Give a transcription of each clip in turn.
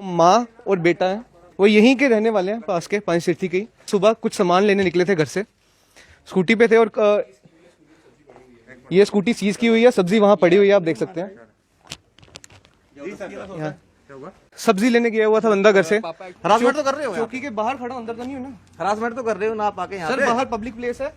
माँ और बेटा है, वो यहीं के रहने वाले हैं, पास के पंचतीर्थी के ही। सुबह कुछ सामान लेने निकले थे घर से, स्कूटी पे थे और ये स्कूटी सीज की हुई है, सब्जी वहां पड़ी हुई है, आप देख सकते हैं। सब्जी लेने गया हुआ था बंदा घर से। हरासमेंट तो कर रहे हो, चौकी के बाहर खड़ा, अंदर तो नहीं हो ना। हरासमेंट तो कर रहे हो ना आप आके यहाँ सर पे। बाहर पब्लिक प्लेस है,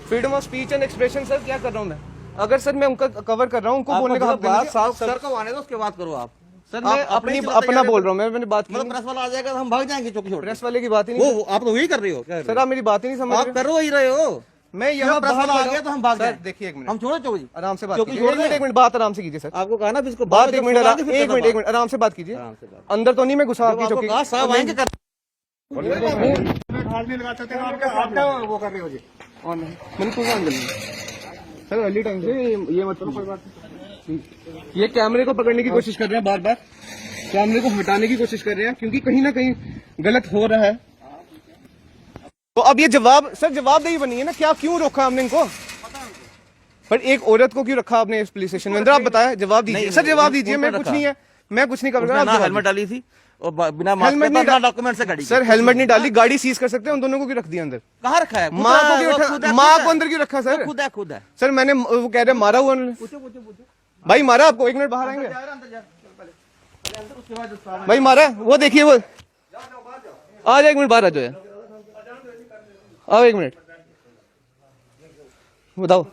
freedom of speech and expression. Sir क्या कर रहा हूँ मैं? अगर सर मैं उनका कवर कर रहा हूँ, उनको बोलने का हक देना चाहिए। सर को आने दो, उसके बात करो आप। सर मैं अपना बोल रहा हूँ, मैंने बात की। मतलब प्रेस वाला आ जाएगा तो हम भाग जाएंगे चौकी छोड़। प्रेस वाले की बात ही नहीं। वो आप तो वही कर रहे हो सर, आप मेरी बात ही नहीं समझ आप कर ही रहे हो। मैं यहाँ प्रेस वाला आ गया तो हम भाग जाए। देखिए एक मिनट, हम छोड़ो चौकी, आराम से बात चौकी कीजिए। एक मिनट बात आराम से कीजिए सर। आपको कहा ना इसको बात एक मिनट आराम से बात कीजिए। अंदर तो नहीं मैं घुसा आपकी चौकी। साहब आएंगे कर हाथ नहीं लगा सकते, आपके हाथ वो कर रहे हो जी। मैंने कोई काम करनी सर, अर्ली टाइम से ये मत करो, कोई बात नहीं। ये कैमरे को पकड़ने की कोशिश कर रहे हैं, बार बार कैमरे को हटाने की कोशिश कर रहे हैं, क्योंकि कहीं ना कहीं गलत हो रहा है। तो अब ये जवाब सर, जवाबदेही बनी है ना, क्या क्यों रोका हमने इनको? पर एक औरत को क्यों रखा आपने इस पुलिस स्टेशन में? अंदर आप बताया, जवाब दीजिए सर, जवाब दीजिए। मैं कुछ नहीं है, मैं कुछ नहीं कर रहा। ना हेलमेट डाली थी और बिना हेलमेट नहीं, डॉक्यूमेंट से गाड़ी। सर हेलमेट नहीं डाली, गाड़ी सीज कर सकते हैं। उन दोनों को क्यों रख दिया अंदर? कहाँ रखा है? माँ को क्यों, माँ को अंदर क्यों रखा सर? खुद है सर मैंने, वो कह रहे मारा हुआ उन्होंने। भाई मारा आपको? एक मिनट बाहर आएंगे भाई? मारा वो देखिए, वो आ जाए, एक मिनट बाहर आ जाओ, आओ एक मिनट, बताओ।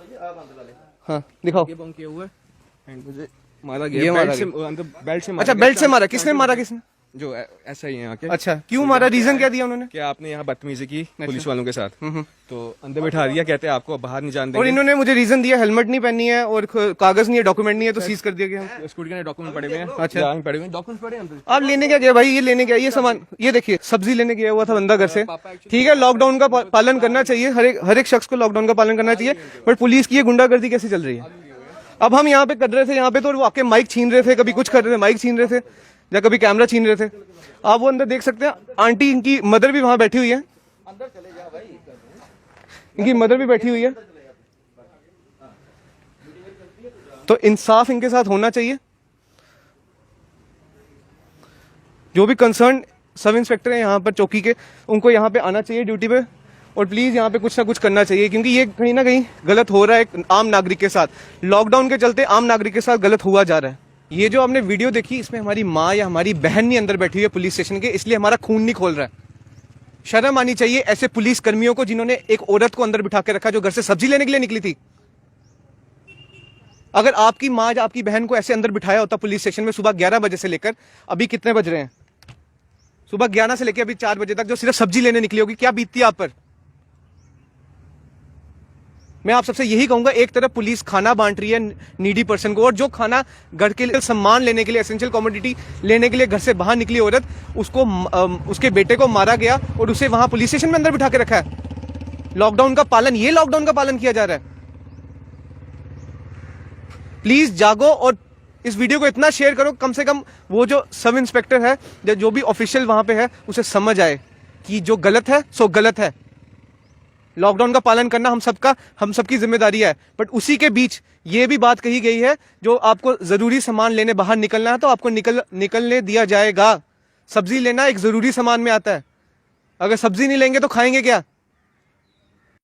हाँ दिखाओ। मुझे मारा गया, ये मारा बेल्ट से। अच्छा बेल्ट से मारा? किसने मारा? किसने? जो ऐसा ही है यहाँ के। अच्छा क्यों मारा? रीजन क्या दिया उन्होंने? क्या आपने यहाँ बदतमीजी की पुलिस वालों के साथ, तो अंदर बैठा दिया, कहते हैं आपको बाहर नहीं जाने और देंगे। इन्होंने मुझे रीजन दिया, हेलमेट नहीं पहनी है और कागज नहीं है, डॉक्यूमेंट नहीं है, तो सीज कर दिया गया। स्कूटी के डॉक्यूमेंट पड़े हुए हैं। अच्छा। यहाँ पड़े हुए हैं डॉक्यूमेंट पड़े हैं। आप लेने क्या गया भाई? ये लेने गया, ये सामान, ये देखिए सब्जी लेने गया हुआ था बंदा घर से। ठीक है, लॉकडाउन का पालन करना चाहिए, हर एक शख्स को लॉकडाउन का पालन करना चाहिए, बट पुलिस की ये गुंडागर्दी कैसे चल रही है? अब हम यहाँ पे कर रहे थे, यहाँ पे तो वो आके माइक छीन रहे थे, कभी कुछ कर रहे थे, माइक छीन रहे थे, या कभी कैमरा छीन रहे थे। आप वो अंदर देख सकते हैं, आंटी इनकी मदर भी वहां बैठी हुई है, इनकी मदर भी बैठी हुई है। तो इंसाफ इनके साथ होना चाहिए। जो भी कंसर्न सब इंस्पेक्टर हैं यहाँ पर चौकी के, उनको यहाँ पे आना चाहिए ड्यूटी पे, और प्लीज यहाँ पे कुछ ना कुछ करना चाहिए, क्योंकि ये कहीं ना कहीं गलत हो रहा है एक आम नागरिक के साथ। लॉकडाउन के चलते आम नागरिक के साथ गलत हुआ जा रहा है। ये जो आपने वीडियो देखी, इसमें हमारी माँ या हमारी बहन नहीं अंदर बैठी हुई है पुलिस स्टेशन के, इसलिए हमारा खून नहीं खोल रहा है। शर्म आनी चाहिए ऐसे पुलिस कर्मियों को, जिन्होंने एक औरत को अंदर बिठा के रखा जो घर से सब्जी लेने के लिए निकली थी। अगर आपकी माँ या आपकी बहन को ऐसे अंदर बिठाया होता पुलिस स्टेशन में सुबह 11 बजे से लेकर अभी कितने बज रहे हैं, सुबह 11 से लेकर अभी 4 बजे तक, जो सिर्फ सब्जी लेने निकली होगी, क्या बीतती है आप पर? मैं आप सबसे यही कहूंगा, एक तरफ पुलिस खाना बांट रही है नीडी पर्सन को, और जो खाना घर के लिए सामान लेने के लिए, एसेंशियल कमोडिटी लेने के लिए घर से बाहर निकली औरत, उसको उसके बेटे को मारा गया और उसे वहां पुलिस स्टेशन में अंदर बिठा के रखा है। लॉकडाउन का पालन, ये लॉकडाउन का पालन किया जा रहा है। प्लीज जागो और इस वीडियो को इतना शेयर करो, कम से कम वो जो सब इंस्पेक्टर है या जो भी ऑफिशियल वहां पे है, उसे समझ आए कि जो गलत है सो गलत है। लॉकडाउन का पालन करना हम सबकी जिम्मेदारी है, बट उसी के बीच ये भी बात कही गई है, जो आपको जरूरी सामान लेने बाहर निकलना है तो आपको निकलने दिया जाएगा। सब्जी लेना एक जरूरी सामान में आता है, अगर सब्जी नहीं लेंगे तो खाएंगे क्या?